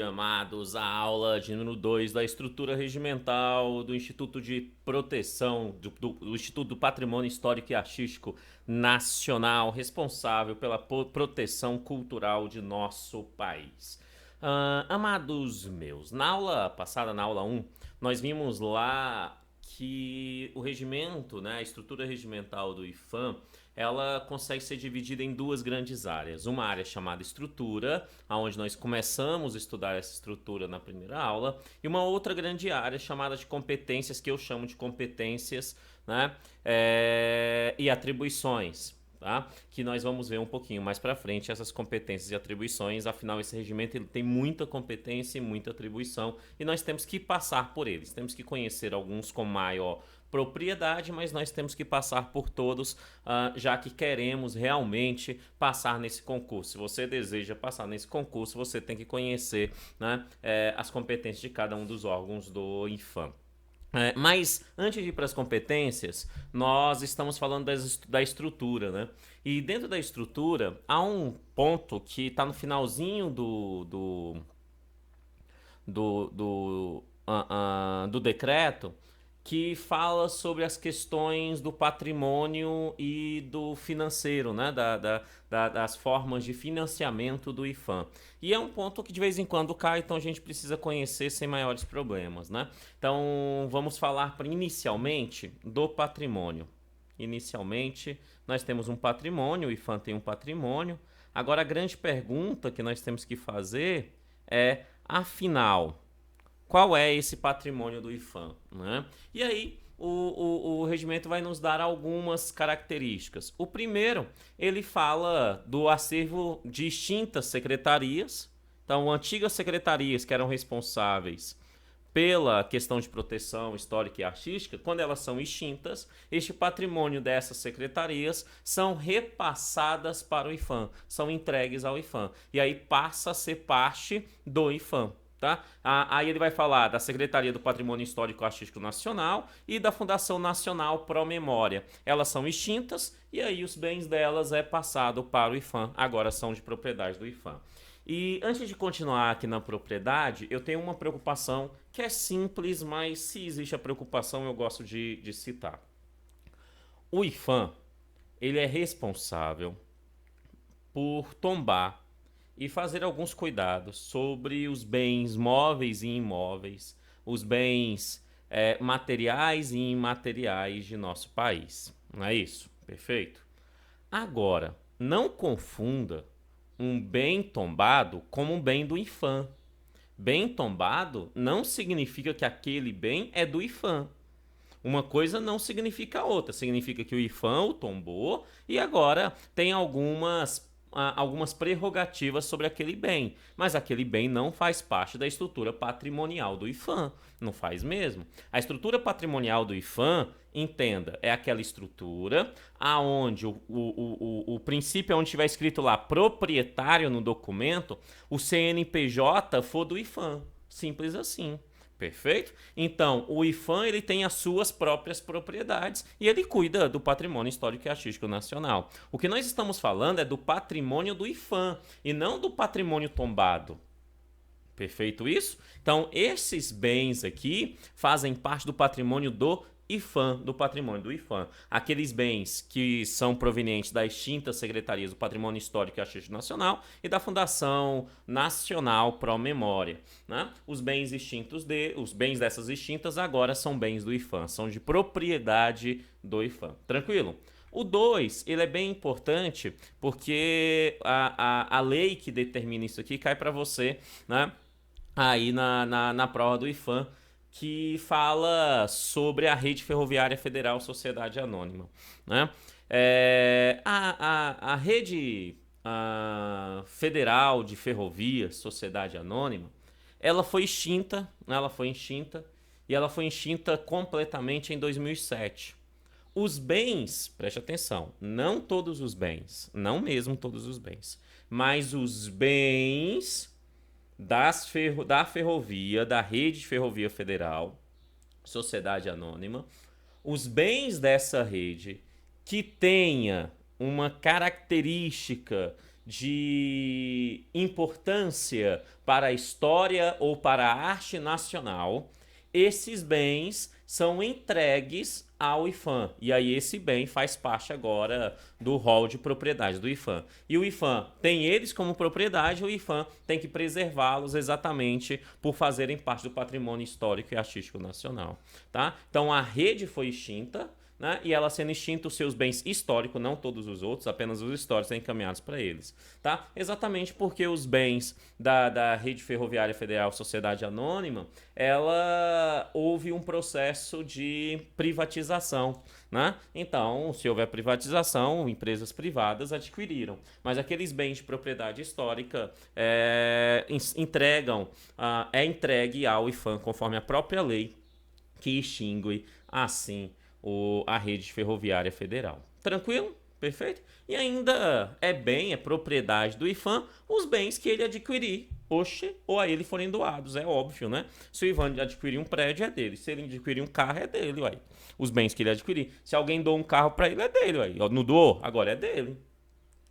Amados, a aula de número 2 da estrutura regimental do Instituto de Proteção, do Instituto do Patrimônio Histórico e Artístico Nacional, responsável pela proteção cultural de nosso país. Amados meus, na aula passada, na aula um, nós vimos lá que o regimento, né, a estrutura regimental do IFAM, ela consegue ser dividida em duas grandes áreas. Uma área chamada estrutura, onde nós começamos a estudar essa estrutura na primeira aula, e uma outra grande área chamada de competências, que eu chamo de competências, né, e atribuições. Tá? Que nós vamos ver um pouquinho mais para frente essas competências e atribuições. Afinal, esse regimento ele tem muita competência e muita atribuição e nós temos que passar por eles. Temos que conhecer alguns com maior propriedade, mas nós temos que passar por todos, já que queremos realmente passar nesse concurso. Se você deseja passar nesse concurso, você tem que conhecer, né, as competências de cada um dos órgãos do IFAM. Mas antes de ir para as competências, nós estamos falando da estrutura, né? E dentro da estrutura há um ponto que está no finalzinho do decreto, que fala sobre as questões do patrimônio e do financeiro, né? Das formas de financiamento do IFAM. E é um ponto que de vez em quando cai, então a gente precisa conhecer sem maiores problemas, né? Então vamos falar inicialmente do patrimônio. Inicialmente, nós temos um patrimônio, o IFAM tem um patrimônio. Agora a grande pergunta que nós temos que fazer é, afinal, qual é esse patrimônio do IFAM, né? E aí o regimento vai nos dar algumas características. O primeiro, ele fala do acervo de extintas secretarias. Então, antigas secretarias que eram responsáveis pela questão de proteção histórica e artística, quando elas são extintas, este patrimônio dessas secretarias são repassadas para o IFAM, são entregues ao IFAM. E aí passa a ser parte do IFAM. Tá? Aí ele vai falar da Secretaria do Patrimônio Histórico e Artístico Nacional e da Fundação Nacional Pro Memória. Elas são extintas e aí os bens delas é passado para o IFAM, agora são de propriedade do IFAM. E antes de continuar aqui na propriedade, eu tenho uma preocupação que é simples, mas se existe a preocupação eu gosto de citar. O IFAM, ele é responsável por tombar e fazer alguns cuidados sobre os bens móveis e imóveis, os bens materiais e imateriais de nosso país. Não é isso? Perfeito? Agora, não confunda um bem tombado como um bem do IFAM. Bem tombado não significa que aquele bem é do IFAM. Uma coisa não significa a outra. Significa que o IFAM o tombou e agora tem algumas prerrogativas sobre aquele bem. Mas aquele bem não faz parte da estrutura patrimonial do IFAM. Não faz mesmo. A estrutura patrimonial do IFAM, entenda, é aquela estrutura aonde o princípio é onde estiver escrito lá proprietário no documento, o CNPJ for do IFAM. Simples assim. Perfeito? Então, o IFAM ele tem as suas próprias propriedades e ele cuida do patrimônio histórico e artístico nacional. O que nós estamos falando é do patrimônio do IFAM e não do patrimônio tombado. Perfeito isso? Então, esses bens aqui fazem parte do patrimônio do IFAM, do patrimônio do IFAM. Aqueles bens que são provenientes das extintas secretarias do Patrimônio Histórico e Artístico Nacional e da Fundação Nacional Pro Memória. Né? Os bens dessas extintas agora são bens do IFAM, são de propriedade do IFAM. Tranquilo? O 2, ele é bem importante porque a lei que determina isso aqui cai para você, né? Aí na prova do IFAM, que fala sobre a Rede Ferroviária Federal Sociedade Anônima. Né? A Rede Federal de Ferrovias Sociedade Anônima, ela foi extinta, né? E ela foi extinta completamente em 2007. Os bens, preste atenção, não todos os bens, não mesmo todos os bens, mas os bens da ferrovia, da Rede Ferrovia Federal, Sociedade Anônima, os bens dessa rede que tenha uma característica de importância para a história ou para a arte nacional, esses bens são entregues ao IPHAN. E aí esse bem faz parte agora do rol de propriedade do IPHAN. E o IPHAN tem eles como propriedade, o IPHAN tem que preservá-los exatamente por fazerem parte do patrimônio histórico e artístico nacional. Tá? Então a rede foi extinta, né? E ela sendo extinta, os seus bens históricos, não todos os outros, apenas os históricos, são encaminhados para eles. Tá? Exatamente porque os bens da Rede Ferroviária Federal Sociedade Anônima, houve um processo de privatização. Né? Então, se houver privatização, empresas privadas adquiriram. Mas aqueles bens de propriedade histórica é entregue ao IPHAN, conforme a própria lei que extingue assim a rede ferroviária federal. Tranquilo? Perfeito? E ainda é propriedade do IPHAN os bens que ele adquirir, ou a ele forem doados, é óbvio, né? Se o IPHAN adquirir um prédio, é dele. Se ele adquirir um carro, é dele, uai. Os bens que ele adquirir. Se alguém doa um carro para ele, é dele, uai. Não doou? Agora é dele.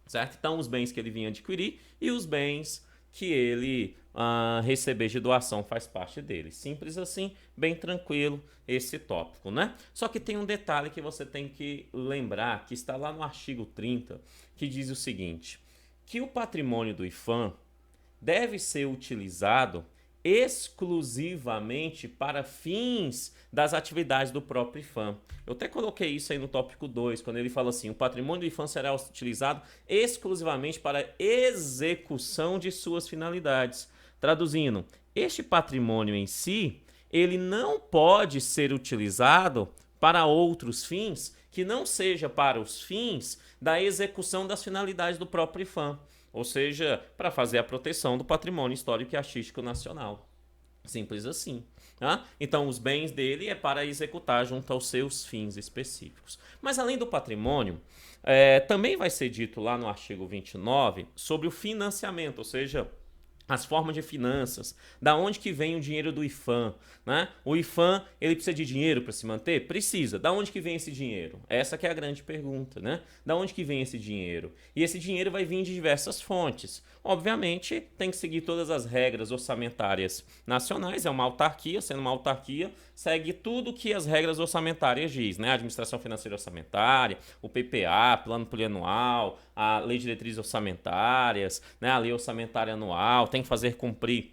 Certo? Então, os bens que ele vinha adquirir e os bens que ele receber de doação faz parte dele. Simples assim, bem tranquilo esse tópico, né? Só que tem um detalhe que você tem que lembrar, que está lá no artigo 30, que diz o seguinte, que o patrimônio do IPHAN deve ser utilizado exclusivamente para fins das atividades do próprio IPHAN. Eu até coloquei isso aí no tópico 2, quando ele fala assim, o patrimônio do IPHAN será utilizado exclusivamente para execução de suas finalidades. Traduzindo, este patrimônio em si, ele não pode ser utilizado para outros fins que não seja para os fins da execução das finalidades do próprio IPHAN. Ou seja, para fazer a proteção do patrimônio histórico e artístico nacional. Simples assim. Tá? Então, os bens dele é para executar junto aos seus fins específicos. Mas, além do patrimônio, também vai ser dito lá no artigo 29 sobre o financiamento, ou seja, as formas de finanças, da onde que vem o dinheiro do IPHAN, né? O IPHAN, ele precisa de dinheiro para se manter? Precisa. Da onde que vem esse dinheiro? Essa que é a grande pergunta, né? Da onde que vem esse dinheiro? E esse dinheiro vai vir de diversas fontes. Obviamente, tem que seguir todas as regras orçamentárias nacionais, é uma autarquia, sendo uma autarquia, segue tudo que as regras orçamentárias diz, né? A Administração Financeira Orçamentária, o PPA, Plano Plurianual, a Lei de Diretrizes Orçamentárias, né? A Lei Orçamentária Anual, tem que fazer cumprir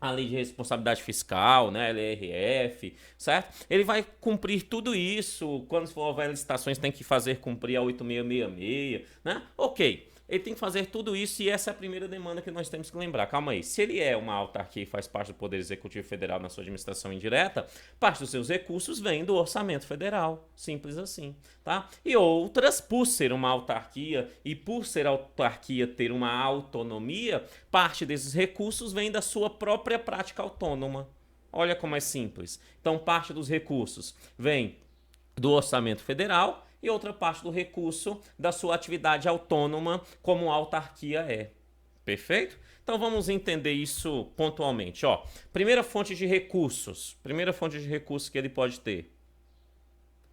a Lei de Responsabilidade Fiscal, né, LRF, certo? Ele vai cumprir tudo isso, quando for houver licitações tem que fazer cumprir a 8666, né? Ok, ele tem que fazer tudo isso e essa é a primeira demanda que nós temos que lembrar. Calma aí, se ele é uma autarquia e faz parte do Poder Executivo Federal na sua administração indireta, parte dos seus recursos vem do orçamento federal, simples assim, tá? E outras, por ser uma autarquia e por ser autarquia ter uma autonomia, parte desses recursos vem da sua própria prática autônoma. Olha como é simples. Então, parte dos recursos vem do orçamento federal e outra parte do recurso da sua atividade autônoma como autarquia é. Perfeito? Então vamos entender isso pontualmente. Ó, primeira fonte de recursos que ele pode ter.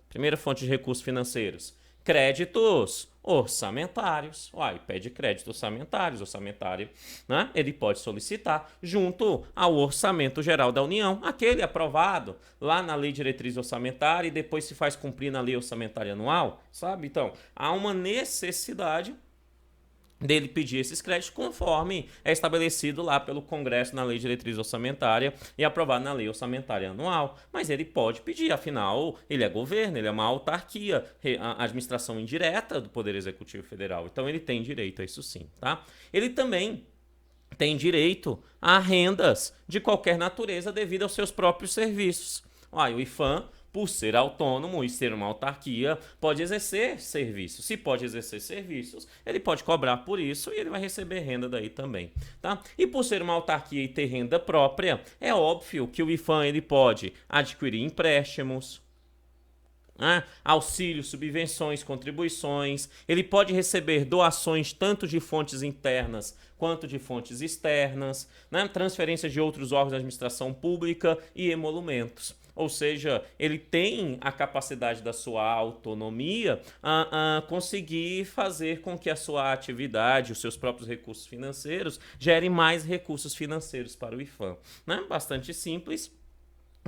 Primeira fonte de recursos financeiros. Créditos orçamentários. Uai, pede créditos orçamentário, né? Ele pode solicitar junto ao Orçamento Geral da União, aquele aprovado lá na Lei de Diretriz Orçamentária e depois se faz cumprir na Lei Orçamentária Anual, sabe? Então, há uma necessidade dele pedir esses créditos conforme é estabelecido lá pelo Congresso na Lei de Diretriz Orçamentária e aprovado na Lei Orçamentária Anual. Mas ele pode pedir, afinal, ele é governo, ele é uma autarquia, a administração indireta do Poder Executivo Federal. Então ele tem direito a isso sim, tá? Ele também tem direito a rendas de qualquer natureza devido aos seus próprios serviços. O IPHAN, por ser autônomo e ser uma autarquia, pode exercer serviços. Se pode exercer serviços, ele pode cobrar por isso e ele vai receber renda daí também, tá? E por ser uma autarquia e ter renda própria, é óbvio que o IPHAN ele pode adquirir empréstimos, auxílios, subvenções, contribuições. Ele pode receber doações tanto de fontes internas quanto de fontes externas, né? Transferência de outros órgãos da administração pública e emolumentos. ou seja, ele tem a capacidade da sua autonomia a conseguir fazer com que a sua atividade, os seus próprios recursos financeiros, gerem mais recursos financeiros para o IFAM. Né? Bastante simples.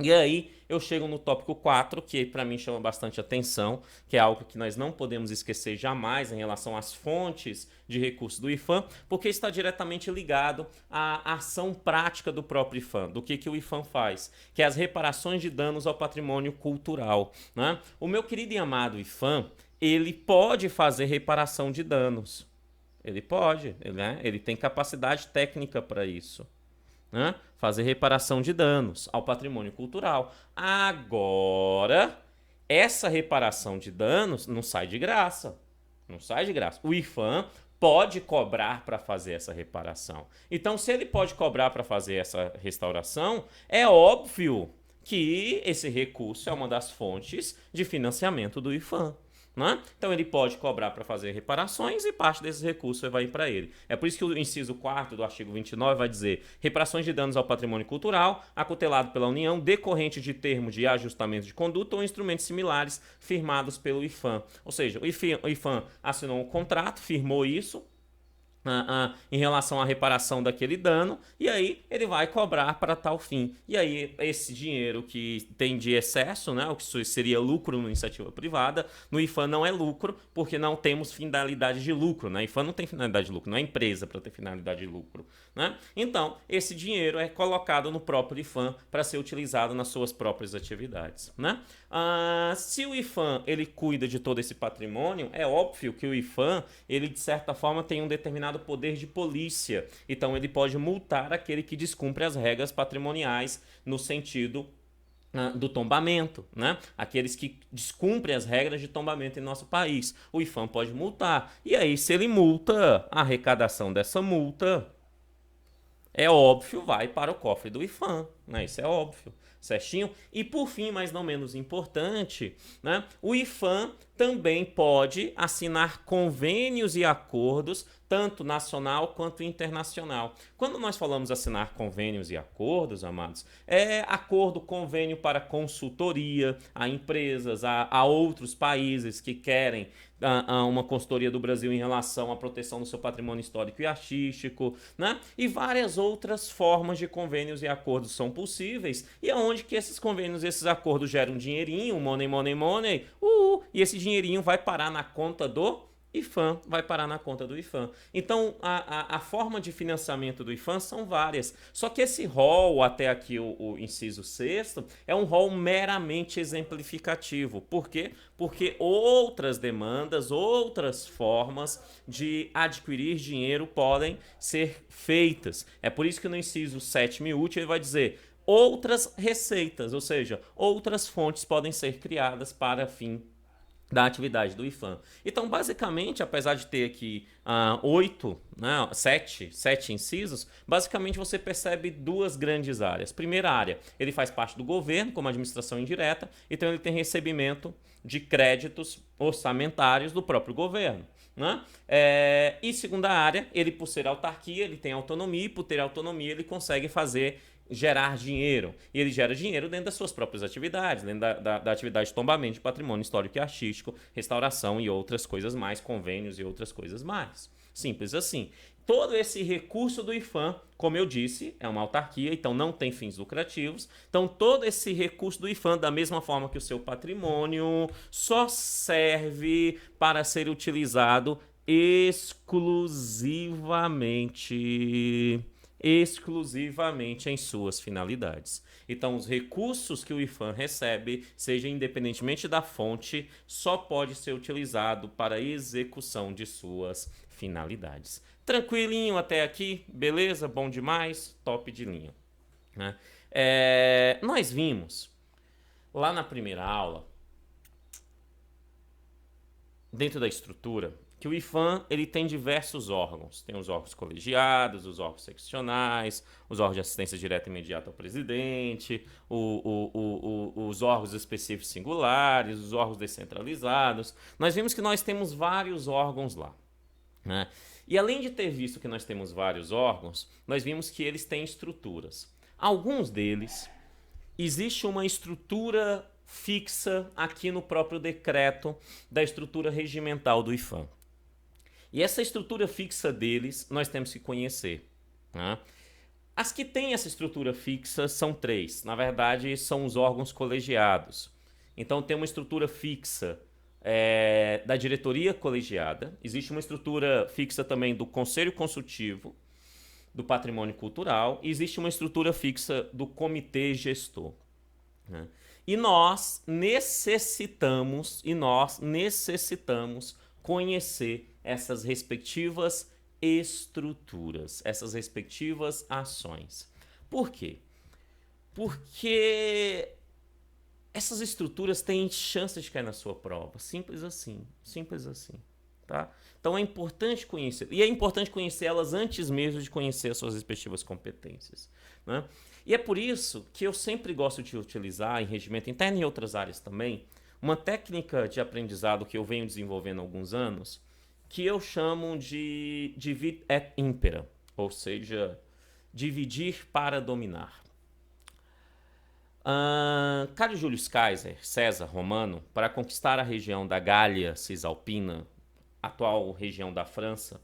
E aí eu chego no tópico 4, que para mim chama bastante atenção, que é algo que nós não podemos esquecer jamais em relação às fontes de recursos do IFAM, porque está diretamente ligado à ação prática do próprio IFAM, do que o IFAM faz, que é as reparações de danos ao patrimônio cultural. Né? O meu querido e amado IFAM, ele pode fazer reparação de danos. Ele pode, né? Ele tem capacidade técnica para isso. Né? Fazer reparação de danos ao patrimônio cultural. Agora, essa reparação de danos não sai de graça. Não sai de graça. O IFAM pode cobrar para fazer essa reparação. Então, se ele pode cobrar para fazer essa restauração, é óbvio que esse recurso é uma das fontes de financiamento do IFAM. Né? Então ele pode cobrar para fazer reparações e parte desses recursos vai ir para ele. É por isso que o inciso 4º do artigo 29 vai dizer: reparações de danos ao patrimônio cultural acutelado pela União decorrente de termo de ajustamento de conduta ou instrumentos similares firmados pelo IFAM. Ou seja, o IFAM assinou um contrato, firmou isso em relação à reparação daquele dano, e aí ele vai cobrar para tal fim. E aí esse dinheiro que tem de excesso, né, o que seria lucro numa iniciativa privada, no IFAM não é lucro, porque não temos finalidade de lucro. Né? IFAM não tem finalidade de lucro, não é empresa para ter finalidade de lucro. Né? Então, esse dinheiro é colocado no próprio IFAM para ser utilizado nas suas próprias atividades. Né? Se o IFAM ele cuida de todo esse patrimônio, é óbvio que o IFAM, ele de certa forma tem um determinado poder de polícia. Então ele pode multar aquele que descumpre as regras patrimoniais no sentido do tombamento, né? Aqueles que descumprem as regras de tombamento em nosso país. O IFAM pode multar. E aí, se ele multa, a arrecadação dessa multa, é óbvio, vai para o cofre do IFAM, né? Isso é óbvio, certinho? E por fim, mas não menos importante, né? O IFAM também pode assinar convênios e acordos, tanto nacional quanto internacional. Quando nós falamos assinar convênios e acordos, amados, é acordo, convênio para consultoria a empresas, a outros países que querem uma consultoria do Brasil em relação à proteção do seu patrimônio histórico e artístico, né? E várias outras formas de convênios e acordos são possíveis, e aonde que esses convênios e esses acordos geram dinheirinho, money, money, money, e esse dinheirinho vai parar na conta do IFAM, vai parar na conta do IFAM. Então, a forma de financiamento do IFAM são várias. Só que esse rol, até aqui o inciso 6º, é um rol meramente exemplificativo. Por quê? Porque outras demandas, outras formas de adquirir dinheiro podem ser feitas. É por isso que no inciso 7º e último ele vai dizer: outras receitas, ou seja, outras fontes podem ser criadas para fim da atividade do IFAM. Então, basicamente, apesar de ter aqui 7 incisos, basicamente você percebe duas grandes áreas. Primeira área, ele faz parte do governo, como administração indireta, então ele tem recebimento de créditos orçamentários do próprio governo. Né? E segunda área, ele por ser autarquia, ele tem autonomia, e por ter autonomia ele consegue gerar dinheiro. E ele gera dinheiro dentro das suas próprias atividades, dentro da atividade de tombamento de patrimônio histórico e artístico, restauração e outras coisas mais, convênios e outras coisas mais. Simples assim. Todo esse recurso do IFAM, como eu disse, é uma autarquia, então não tem fins lucrativos. Então todo esse recurso do IFAM, da mesma forma que o seu patrimônio, só serve para ser utilizado exclusivamente em suas finalidades. Então, os recursos que o IFAM recebe, seja independentemente da fonte, só pode ser utilizado para a execução de suas finalidades. Tranquilinho até aqui? Beleza? Bom demais? Top de linha. Né? Nós vimos lá na primeira aula, dentro da estrutura, que o IFAM ele tem diversos órgãos. Tem os órgãos colegiados, os órgãos seccionais, os órgãos de assistência direta e imediata ao presidente, os órgãos específicos singulares, os órgãos descentralizados. Nós vimos que nós temos vários órgãos lá. Né? E além de ter visto que nós temos vários órgãos, nós vimos que eles têm estruturas. Alguns deles existe uma estrutura fixa aqui no próprio decreto da estrutura regimental do IFAM. E essa estrutura fixa deles nós temos que conhecer, né? As que têm essa estrutura fixa são três. Na verdade, são os órgãos colegiados. Então, tem uma estrutura fixa da diretoria colegiada. Existe uma estrutura fixa também do Conselho Consultivo do Patrimônio Cultural. E existe uma estrutura fixa do Comitê Gestor, né? E nós necessitamos conhecer essas respectivas estruturas, essas respectivas ações. Por quê? Porque essas estruturas têm chance de cair na sua prova. Simples assim, tá? Então é importante conhecer. E é importante conhecer elas antes mesmo de conhecer as suas respectivas competências, né? E é por isso que eu sempre gosto de utilizar em regimento interno e em outras áreas também, uma técnica de aprendizado que eu venho desenvolvendo há alguns anos, que eu chamo de divide et impera, ou seja, dividir para dominar. Caio Júlio César, César Romano, para conquistar a região da Gália Cisalpina, atual região da França,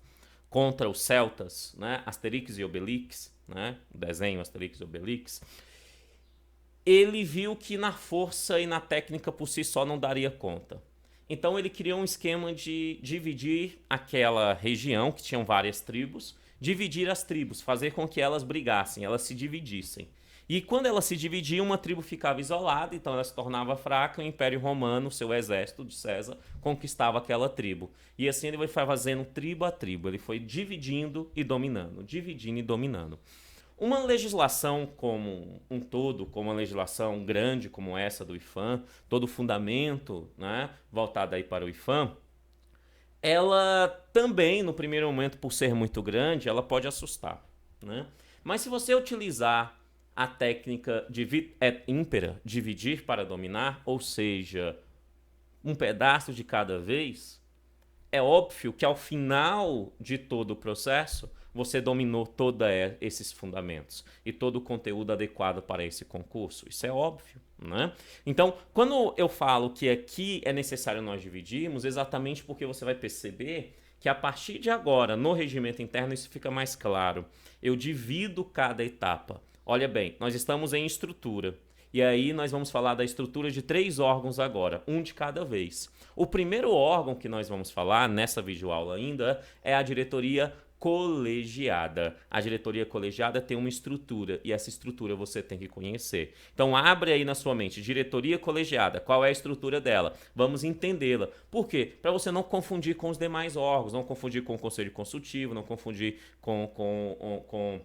contra os celtas, né, Asterix e Obelix, né, o desenho Asterix e Obelix, ele viu que na força e na técnica por si só não daria conta. Então ele criou um esquema de dividir aquela região, que tinham várias tribos, dividir as tribos, fazer com que elas brigassem, elas se dividissem. E quando elas se dividiam, uma tribo ficava isolada, então ela se tornava fraca, e o Império Romano, seu exército de César, conquistava aquela tribo. E assim ele foi fazendo tribo a tribo, ele foi dividindo e dominando, dividindo e dominando. Uma legislação como um todo, como uma legislação grande como essa do IFAM, todo o fundamento, né, voltado aí para o IFAM, ela também, no primeiro momento, por ser muito grande, ela pode assustar, né? Mas se você utilizar a técnica divide et impera, dividir para dominar, ou seja, um pedaço de cada vez, é óbvio que ao final de todo o processo, você dominou todos esses fundamentos e todo o conteúdo adequado para esse concurso. Isso é óbvio, né? Então, quando eu falo que aqui é necessário nós dividirmos, exatamente porque você vai perceber que a partir de agora, no regimento interno, isso fica mais claro. Eu divido cada etapa. Olha bem, nós estamos em estrutura. E aí nós vamos falar da estrutura de 3 órgãos agora, um de cada vez. O primeiro órgão que nós vamos falar nessa videoaula ainda é a diretoria colegiada. A diretoria colegiada tem uma estrutura e essa estrutura você tem que conhecer. Então abre aí na sua mente, diretoria colegiada, qual é a estrutura dela? Vamos entendê-la. Por quê? Para você não confundir com os demais órgãos, não confundir com o conselho consultivo, não confundir com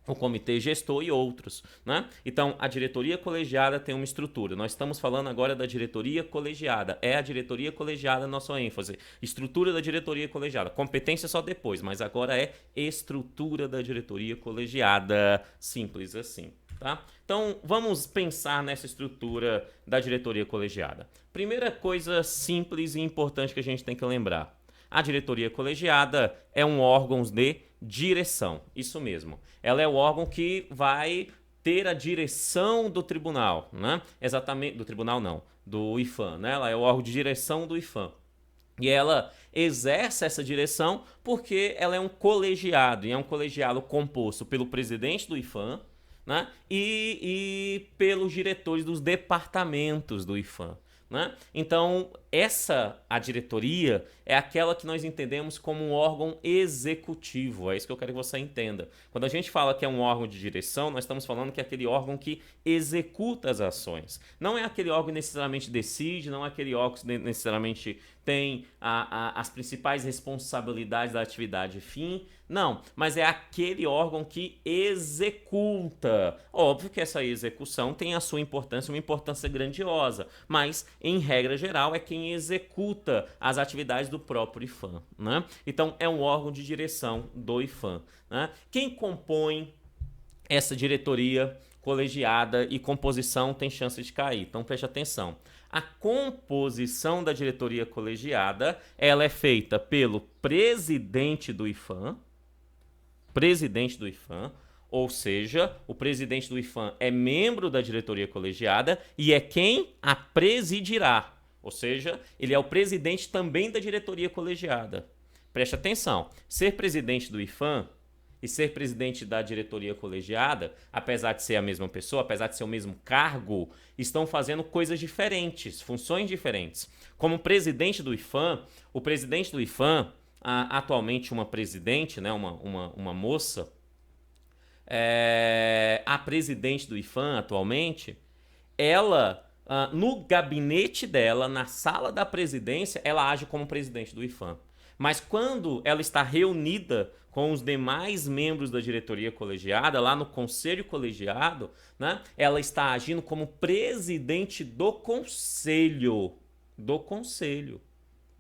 o comitê gestor e outros, né? Então, a diretoria colegiada tem uma estrutura. Nós estamos falando agora da diretoria colegiada. É a diretoria colegiada a nossa ênfase. Estrutura da diretoria colegiada. Competência só depois, mas agora é estrutura da diretoria colegiada. Simples assim, tá? Então, vamos pensar nessa estrutura da diretoria colegiada. Primeira coisa simples e importante que a gente tem que lembrar. A diretoria colegiada é um órgão de direção, isso mesmo. Ela é o órgão que vai ter a direção do tribunal, né? Exatamente, do tribunal não, do IFAM, né? Ela é o órgão de direção do IFAM. E ela exerce essa direção porque ela é um colegiado, e é um colegiado composto pelo presidente do IFAM, né? E pelos diretores dos departamentos do IFAM, né? Então, a diretoria é aquela que nós entendemos como um órgão executivo. É isso que eu quero que você entenda. Quando a gente fala que é um órgão de direção, nós estamos falando que é aquele órgão que executa as ações. Não é aquele órgão que necessariamente decide, não é aquele órgão que necessariamente tem as principais responsabilidades da atividade fim. Não, mas é aquele órgão que executa. Óbvio que essa execução tem a sua importância, uma importância grandiosa, mas, em regra geral, é quem executa as atividades do próprio IFAM, né? Então, é um órgão de direção do IFAM, né? Quem compõe essa diretoria colegiada e composição tem chance de cair, então preste atenção. A composição da diretoria colegiada, ela é feita pelo presidente do IFAM, Ou seja, o presidente do IFAM é membro da diretoria colegiada e é quem a presidirá. Ou seja, ele é o presidente também da diretoria colegiada. Preste atenção, ser presidente do IFAM e ser presidente da diretoria colegiada, apesar de ser a mesma pessoa, apesar de ser o mesmo cargo, estão fazendo coisas diferentes, funções diferentes. Como presidente do IFAM, o presidente do IFAM, atualmente uma presidente, né, uma moça, a presidente do IFAM atualmente, ela, no gabinete dela, na sala da presidência, ela age como presidente do IFAM. Mas quando ela está reunida com os demais membros da diretoria colegiada, lá no conselho colegiado, né, ela está agindo como presidente do conselho. Do conselho.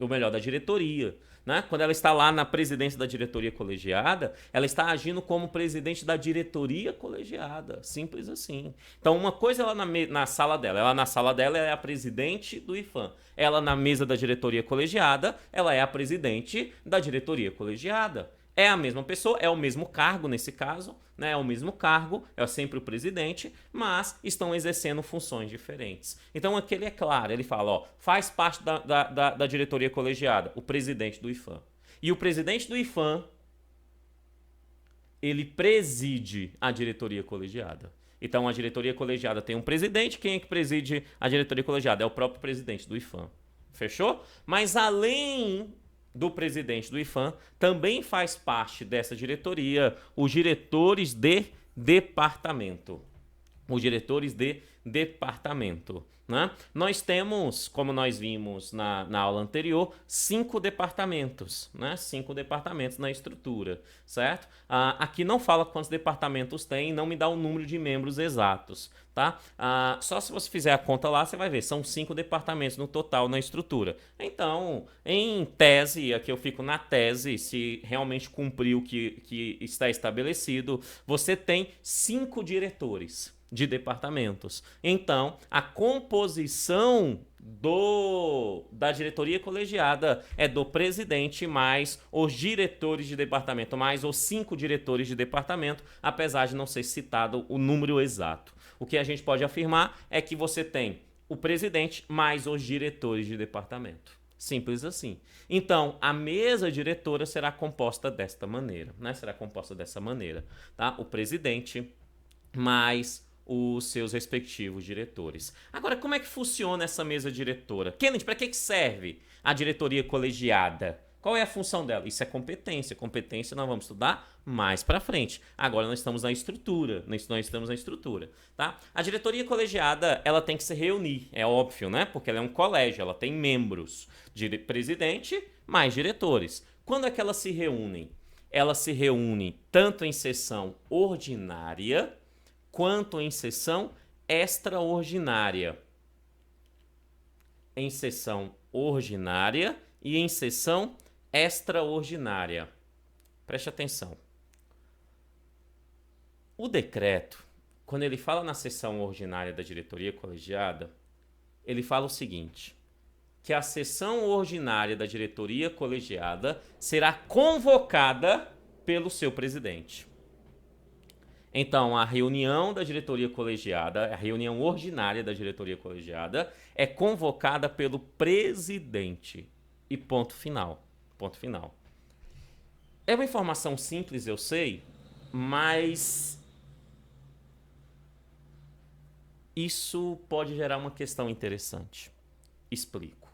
Ou melhor, da diretoria. Né? Quando ela está lá na presidência da diretoria colegiada, ela está agindo como presidente da diretoria colegiada. Simples assim. Então, uma coisa ela na sala dela. Ela na sala dela é a presidente do IFAM. Ela na mesa da diretoria colegiada, ela é a presidente da diretoria colegiada. É a mesma pessoa, é o mesmo cargo nesse caso, né? É o mesmo cargo, é sempre o presidente, mas estão exercendo funções diferentes. Então aqui ele é claro, ele fala, ó, faz parte da diretoria colegiada, o presidente do IFAM. E o presidente do IFAM, ele preside a diretoria colegiada. Então a diretoria colegiada tem um presidente, quem é que preside a diretoria colegiada? É o próprio presidente do IFAM. Fechou? Mas além do presidente do IFAM, também faz parte dessa diretoria os diretores de departamento. Os diretores de departamento. Né? Nós temos, como nós vimos na aula anterior, 5 departamentos, né? 5 departamentos na estrutura, certo? Aqui não fala quantos departamentos tem, não me dá o número de membros exatos, tá? Só se você fizer a conta lá, você vai ver, são 5 departamentos no total na estrutura. Então, em tese, aqui eu fico na tese, se realmente cumprir o que está estabelecido, você tem 5 diretores de departamentos. Então, a composição da diretoria colegiada é do presidente mais os diretores de departamento, mais os 5 diretores de departamento, apesar de não ser citado o número exato. O que a gente pode afirmar é que você tem o presidente mais os diretores de departamento. Simples assim. Então, a mesa diretora será composta desta maneira, né? Será composta dessa maneira, tá? O presidente mais os seus respectivos diretores. Agora, como é que funciona essa mesa diretora? Kennedy, para que serve a diretoria colegiada? Qual é a função dela? Isso é competência. Competência nós vamos estudar mais para frente. Agora nós estamos na estrutura. Tá? A diretoria colegiada, ela tem que se reunir, é óbvio, né? Porque ela é um colégio, ela tem membros. Presidente mais diretores. Quando é que elas se reúnem? Elas se reúnem tanto em sessão ordinária quanto em sessão extraordinária. Em sessão ordinária e em sessão extraordinária. Preste atenção. O decreto, quando ele fala na sessão ordinária da diretoria colegiada, ele fala o seguinte, que a sessão ordinária da diretoria colegiada será convocada pelo seu presidente. Então, a reunião da diretoria colegiada, a reunião ordinária da diretoria colegiada, é convocada pelo presidente. E ponto final. Ponto final. É uma informação simples, eu sei, mas isso pode gerar uma questão interessante. Explico.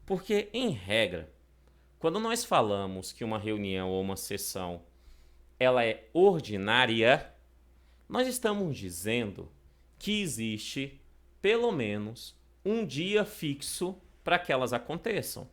Porque, em regra, quando nós falamos que uma reunião ou uma sessão ela é ordinária, nós estamos dizendo que existe pelo menos um dia fixo para que elas aconteçam.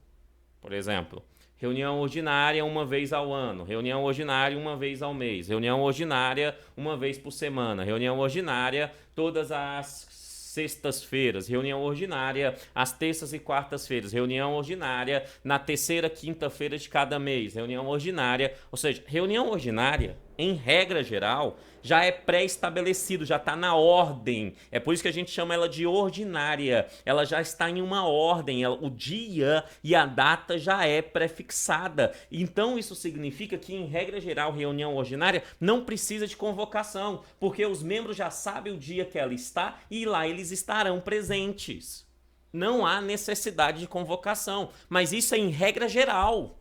Por exemplo, reunião ordinária uma vez ao ano, reunião ordinária uma vez ao mês, reunião ordinária uma vez por semana, reunião ordinária todas as sextas-feiras, reunião ordinária às terças e quartas-feiras, reunião ordinária na terceira quinta-feira de cada mês, reunião ordinária, ou seja, reunião ordinária, em regra geral, já é pré-estabelecido, já está na ordem. É por isso que a gente chama ela de ordinária. Ela já está em uma ordem, o dia e a data já é prefixada. Então isso significa que, em regra geral, reunião ordinária não precisa de convocação, porque os membros já sabem o dia que ela está e lá eles estarão presentes. Não há necessidade de convocação, mas isso é em regra geral.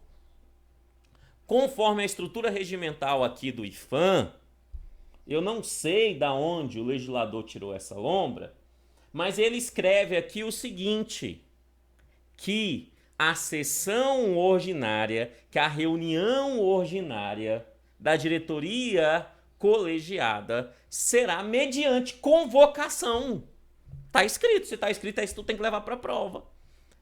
Conforme a estrutura regimental aqui do IFAM, eu não sei de onde o legislador tirou essa lombra, mas ele escreve aqui o seguinte, que a sessão ordinária, que a reunião ordinária da diretoria colegiada será mediante convocação. Tá escrito, se tá escrito, isso tu tem que levar para a prova.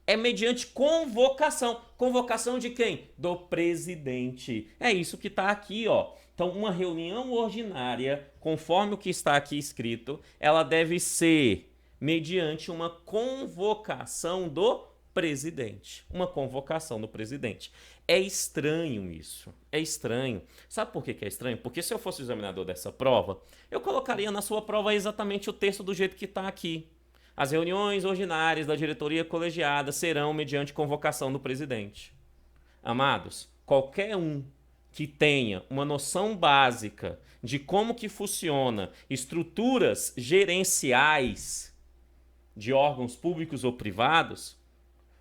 É mediante convocação. Convocação de quem? Do presidente. É isso que está aqui, ó. Então, uma reunião ordinária, conforme o que está aqui escrito, ela deve ser mediante uma convocação do presidente. Uma convocação do presidente. É estranho isso. É estranho. Sabe por que é estranho? Porque se eu fosse o examinador dessa prova, eu colocaria na sua prova exatamente o texto do jeito que está aqui. As reuniões ordinárias da diretoria colegiada serão mediante convocação do presidente. Amados, qualquer um que tenha uma noção básica de como que funciona estruturas gerenciais de órgãos públicos ou privados,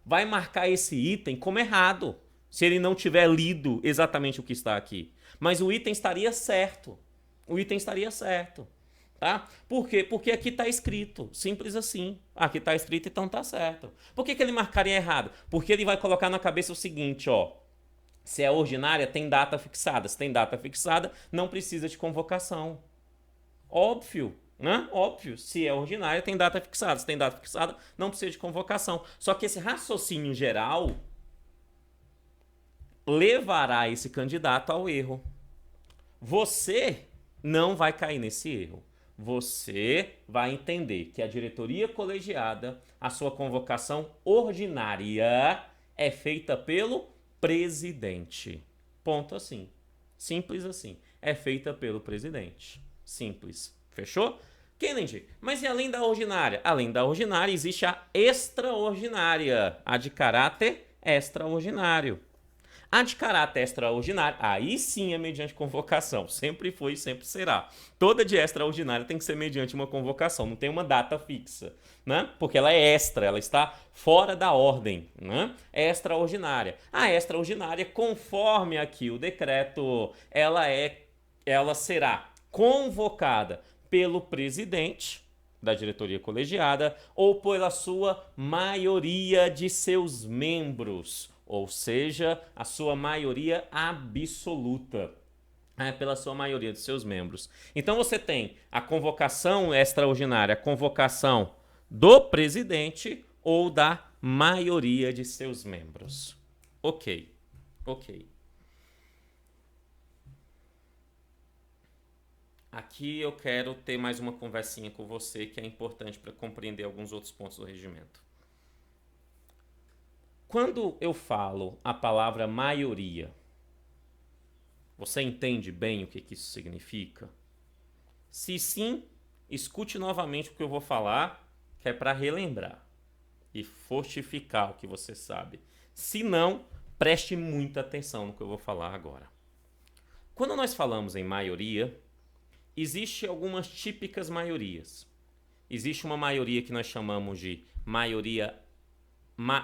vai marcar esse item como errado, se ele não tiver lido exatamente o que está aqui. Mas o item estaria certo. O item estaria certo. Tá? Por quê? Porque aqui está escrito, simples assim. Aqui está escrito, então está certo. Por que ele marcaria errado? Porque ele vai colocar na cabeça o seguinte, ó. Se é ordinária, tem data fixada. Se tem data fixada, não precisa de convocação. Óbvio, né? Óbvio. Se é ordinária, tem data fixada. Se tem data fixada, não precisa de convocação. Só que esse raciocínio geral levará esse candidato ao erro. Você não vai cair nesse erro. Você vai entender que a diretoria colegiada, a sua convocação ordinária é feita pelo presidente. Ponto assim. Simples assim. É feita pelo presidente. Simples. Fechou? Kennedy, mas e além da ordinária? Além da ordinária, existe a extraordinária. A de caráter extraordinário. A de caráter extraordinário, aí sim é mediante convocação. Sempre foi e sempre será. Toda de extraordinária tem que ser mediante uma convocação. Não tem uma data fixa, né? Porque ela é extra, ela está fora da ordem, né? É extraordinária. A extraordinária, conforme aqui o decreto, ela será convocada pelo presidente da diretoria colegiada ou pela sua maioria de seus membros. Ou seja, a sua maioria absoluta, pela sua maioria de seus membros. Então você tem a convocação extraordinária, a convocação do presidente ou da maioria de seus membros. Ok. Aqui eu quero ter mais uma conversinha com você que é importante para compreender alguns outros pontos do regimento. Quando eu falo a palavra maioria, você entende bem o que isso significa? Se sim, escute novamente o que eu vou falar, que é para relembrar e fortificar o que você sabe. Se não, preste muita atenção no que eu vou falar agora. Quando nós falamos em maioria, existem algumas típicas maiorias. Existe uma maioria que nós chamamos de maioria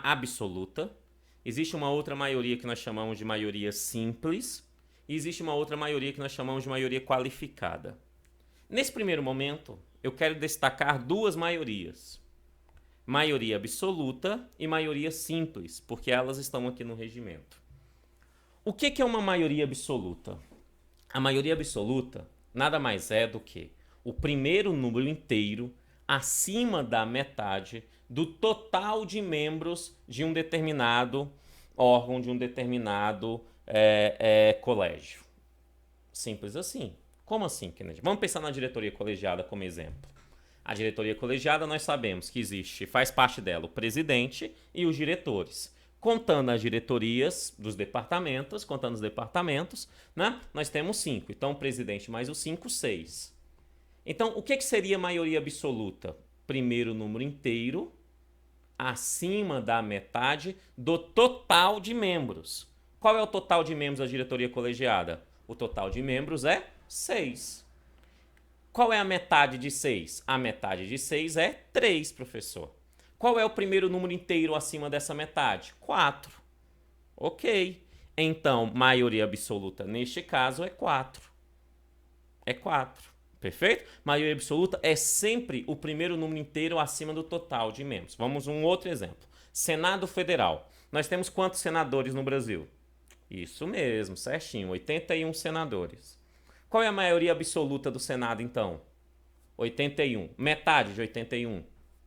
absoluta, existe uma outra maioria que nós chamamos de maioria simples, e existe uma outra maioria que nós chamamos de maioria qualificada. Nesse primeiro momento, eu quero destacar duas maiorias, maioria absoluta e maioria simples, porque elas estão aqui no regimento. O que é uma maioria absoluta? A maioria absoluta nada mais é do que o primeiro número inteiro acima da metade do total de membros de um determinado órgão, de um determinado colégio. Simples assim. Como assim, Kennedy? Vamos pensar na diretoria colegiada como exemplo. A diretoria colegiada nós sabemos que existe, faz parte dela o presidente e os diretores. Contando as diretorias dos departamentos, contando os departamentos, né? Nós temos 5. Então, o presidente mais os 5, 6. Então, o que seria maioria absoluta? Primeiro número inteiro acima da metade do total de membros. Qual é o total de membros da diretoria colegiada? O total de membros é 6. Qual é a metade de 6? A metade de 6 é 3, professor. Qual é o primeiro número inteiro acima dessa metade? 4. Ok. Então, maioria absoluta neste caso é 4. É 4. Perfeito? Maioria absoluta é sempre o primeiro número inteiro acima do total de membros. Vamos a um outro exemplo. Senado Federal. Nós temos quantos senadores no Brasil? Isso mesmo, certinho. 81 senadores. Qual é a maioria absoluta do Senado, então? 81. Metade de 81.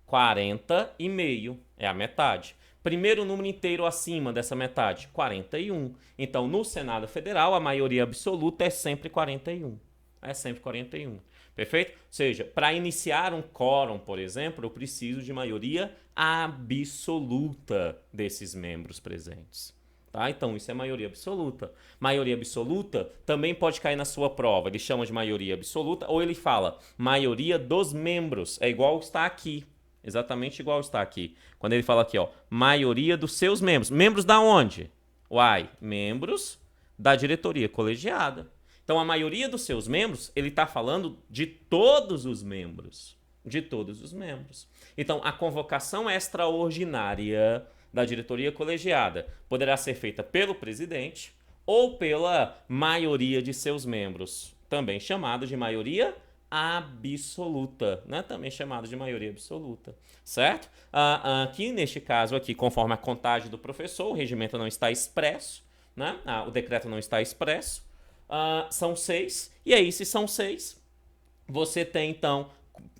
40,5 é a metade. Primeiro número inteiro acima dessa metade, 41. Então, no Senado Federal, a maioria absoluta é sempre 41. É sempre 41. Perfeito? Ou seja, para iniciar um quórum, por exemplo, eu preciso de maioria absoluta desses membros presentes. Tá? Então, isso é maioria absoluta. Maioria absoluta também pode cair na sua prova. Ele chama de maioria absoluta ou ele fala maioria dos membros. É igual está aqui. Exatamente igual está aqui. Quando ele fala aqui, ó, maioria dos seus membros. Membros da onde? Uai, membros da diretoria colegiada. Então, a maioria dos seus membros, ele está falando de todos os membros. De todos os membros. Então, a convocação extraordinária da diretoria colegiada poderá ser feita pelo presidente ou pela maioria de seus membros, também chamado de maioria absoluta, né? Também chamado de maioria absoluta, certo? Aqui, neste caso aqui, conforme a contagem do professor, o regimento não está expresso, né? O decreto não está expresso, são 6, e aí se são 6, você tem então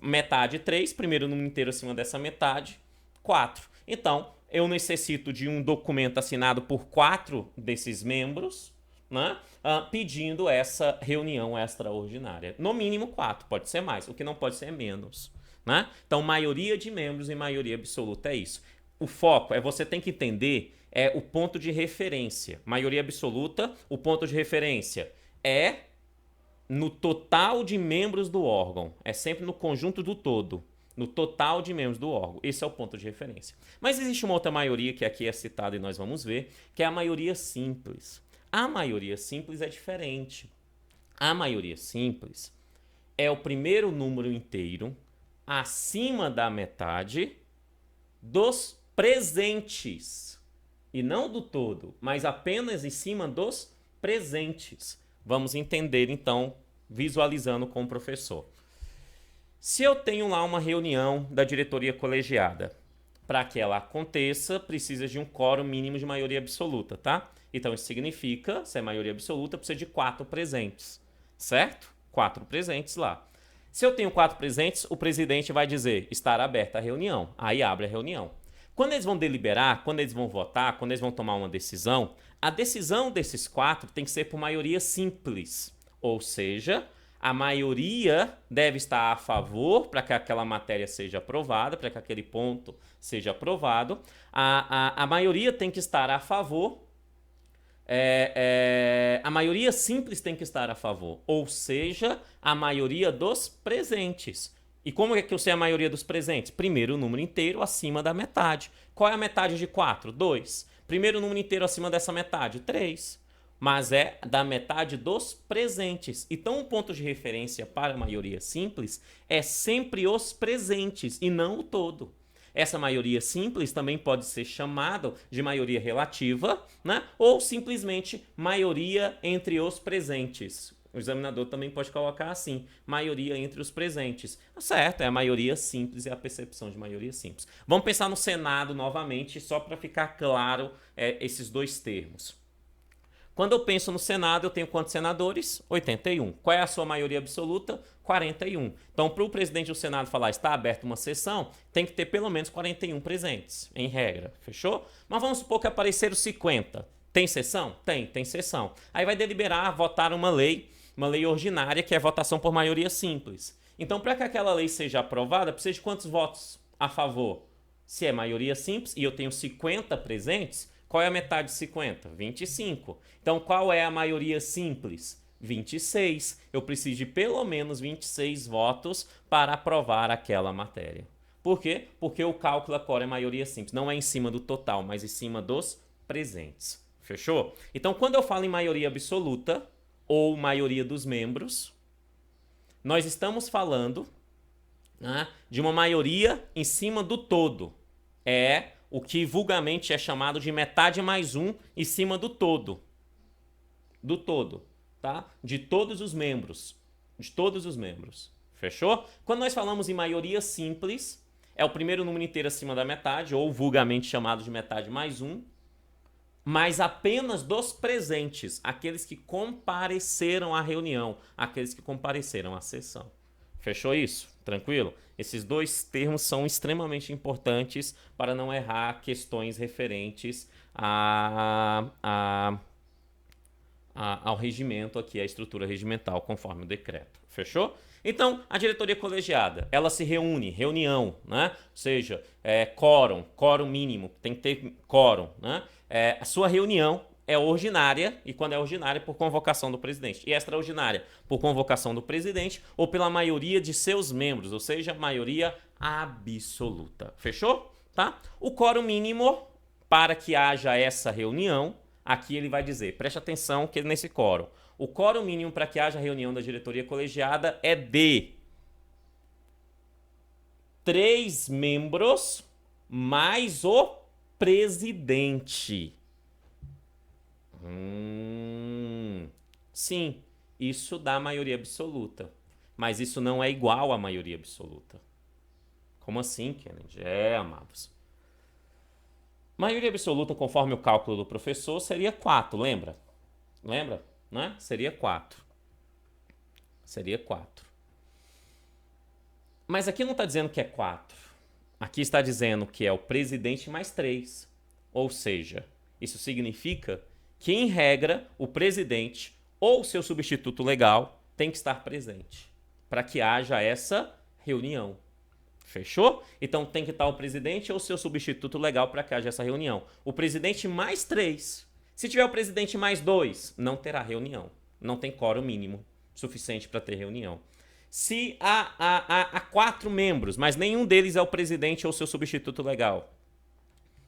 metade 3, primeiro número inteiro acima dessa metade, 4. Então, eu necessito de um documento assinado por 4 desses membros, né? Pedindo essa reunião extraordinária. No mínimo 4, pode ser mais, o que não pode ser menos. Né? Então, maioria de membros e maioria absoluta é isso. O foco é você tem que entender o ponto de referência. Maioria absoluta, o ponto de referência é no total de membros do órgão. É sempre no conjunto do todo. No total de membros do órgão. Esse é o ponto de referência. Mas existe uma outra maioria que aqui é citada e nós vamos ver, que é a maioria simples. A maioria simples é diferente. A maioria simples é o primeiro número inteiro acima da metade dos presentes. E não do todo, mas apenas em cima dos presentes. Vamos entender, então, visualizando com o professor. Se eu tenho lá uma reunião da diretoria colegiada, para que ela aconteça, precisa de um quórum mínimo de maioria absoluta, tá? Então, isso significa, se é maioria absoluta, precisa de 4 presentes, certo? 4 presentes lá. Se eu tenho 4 presentes, o presidente vai dizer, estará aberta a reunião. Aí abre a reunião. Quando eles vão deliberar, quando eles vão votar, quando eles vão tomar uma decisão, a decisão desses 4 tem que ser por maioria simples. Ou seja, a maioria deve estar a favor para que aquela matéria seja aprovada, para que aquele ponto seja aprovado. A maioria tem que estar a favor. A maioria simples tem que estar a favor. Ou seja, a maioria dos presentes. E como é que eu sei a maioria dos presentes? Primeiro o número inteiro acima da metade. Qual é a metade de 4? 2. Primeiro número inteiro acima dessa metade? 3. Mas é da metade dos presentes. Então, o ponto de referência para a maioria simples é sempre os presentes e não o todo. Essa maioria simples também pode ser chamada de maioria relativa, né? Ou simplesmente maioria entre os presentes. O examinador também pode colocar assim, maioria entre os presentes. Certo, é a maioria simples, é a percepção de maioria simples. Vamos pensar no Senado novamente, só para ficar claro esses dois termos. Quando eu penso no Senado, eu tenho quantos senadores? 81. Qual é a sua maioria absoluta? 41. Então, para o presidente do Senado falar está aberta uma sessão, tem que ter pelo menos 41 presentes, em regra. Fechou? Mas vamos supor que apareceram 50. Tem sessão? Tem sessão. Aí vai deliberar, votar uma lei ordinária, que é votação por maioria simples. Então, para que aquela lei seja aprovada, precisa de quantos votos a favor? Se é maioria simples e eu tenho 50 presentes, Qual é a metade de 50? 25. Então, qual é a maioria simples? 26. Eu preciso de pelo menos 26 votos para aprovar aquela matéria. Por quê? Porque o cálculo agora é maioria simples. Não é em cima do total, mas em cima dos presentes. Fechou? Então, quando eu falo em maioria absoluta ou maioria dos membros, nós estamos falando, né, de uma maioria em cima do todo. É o que vulgarmente é chamado de metade mais um em cima do todo. Do todo, tá? De todos os membros. De todos os membros. Fechou? Quando nós falamos em maioria simples, é o primeiro número inteiro acima da metade, ou vulgarmente chamado de metade mais um, mas apenas dos presentes, aqueles que compareceram à reunião, aqueles que compareceram à sessão. Fechou isso? Tranquilo? Esses dois termos são extremamente importantes para não errar questões referentes ao regimento aqui, à estrutura regimental, conforme o decreto. Fechou? Então, a diretoria colegiada, ela se reúne, reunião, né? Ou seja, quórum mínimo, tem que ter quórum, né? A sua reunião é ordinária, e quando é ordinária, por convocação do presidente. E extraordinária, por convocação do presidente ou pela maioria de seus membros, ou seja, maioria absoluta. Fechou? Tá? O quórum mínimo para que haja essa reunião, aqui ele vai dizer, preste atenção que nesse quórum, o quórum mínimo para que haja reunião da diretoria colegiada é de 3 membros mais o presidente. Sim, isso dá maioria absoluta. Mas isso não é igual à maioria absoluta. Como assim, Kennedy? Amados. Maioria absoluta, conforme o cálculo do professor, seria 4, lembra? Lembra? Né? Seria 4. Seria 4. Mas aqui não está dizendo que é 4. Aqui está dizendo que é o presidente mais 3. Ou seja, isso significa que, em regra, o presidente ou seu substituto legal tem que estar presente para que haja essa reunião. Fechou? Então tem que estar o presidente ou seu substituto legal para que haja essa reunião. O presidente mais 3. Se tiver o presidente mais 2, não terá reunião. Não tem quórum mínimo suficiente para ter reunião. Se há 4 membros, mas nenhum deles é o presidente ou seu substituto legal,